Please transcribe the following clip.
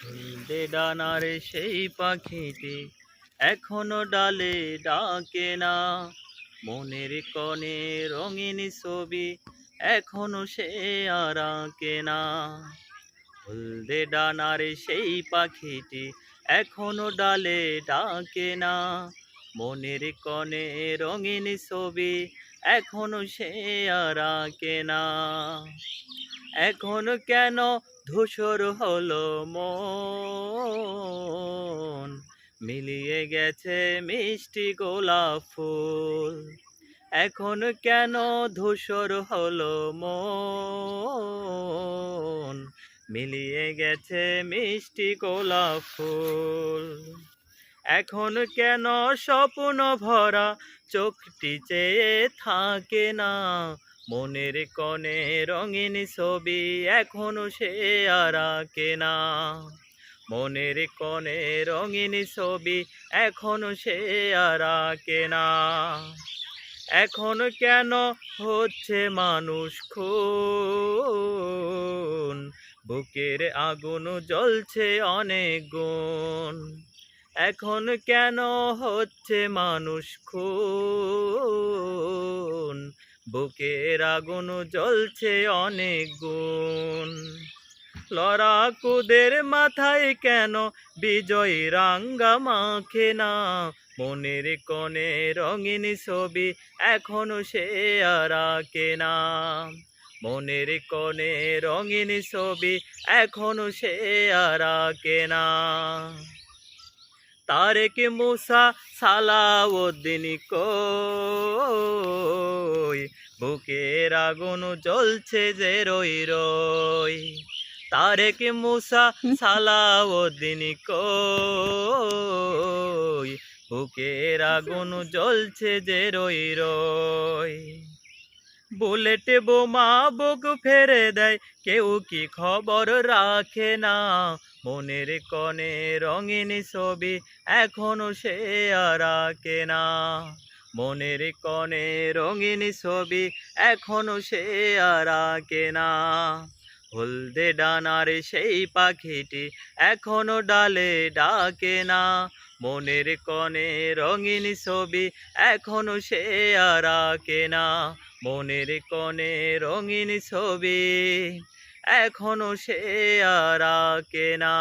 হলদে ডানার সেই পাখিটি এখনো ডালে ডাকে না। মনের কনে রঙিন ছবি এখনো সে আর আঁকে না। হলদে ডানার সেই পাখিটি এখনো ডালে ডাকে না। মনের কনে রঙিন ছবি এখনো সে আর আঁকে না। এখন কেন ধূসর হলো মন, মিলিয়ে গেছে মিষ্টি গোলাপ ফুল। এখন কেন ধূসর হলো মন, মিলিয়ে গেছে মিষ্টি গোলাপ ফুল। এখন কেন স্বপ্ন ভরা চোখটি চেয়ে থাকে না। মনের কনে রঙিন ছবি এখনো সে আর আঁকে না। মনের কনে রঙিন ছবি এখনো সে আর আঁকে না। এখন কেন হচ্ছে মানুষ খুন, বুকের আগুন জ্বলছে অনেক গুণ। এখন কেন হচ্ছে মানুষ খুন, বুকের আগুন জ্বলছে অনেক গুণ। লড়াকুদের মাথায় কেন বিজয় রাঙ্গা মাখে না। মনের কনে রঙিন ছবি এখনো সে আর আঁকে না। মনের কনে রঙিন ছবি এখনো সে আর আঁকে না। তারেক মুসা সালাউদ্দিন কই, বুকের আগুন জ্বলছে যে রই রই। তারেক মুসা সালাউদ্দিন কই, বুকের আগুন জ্বলছে যে রই রই। বুলেট বোমা বুক ফেরে দেয়, কেউ কি খবর রাখে না। মনের কনে রঙিন ছবি এখনো সে আর আঁকে না। মনের কনে রঙিন ছবি এখনো সে আর আঁকে না। হলদে ডানার সেই পাখিটি এখনো ডালে ডাকে না। মনের কনে রঙিন ছবি এখনো সে আর আঁকে না। মনের কনে রঙিন ছবি এখনো সে আর আঁকে না।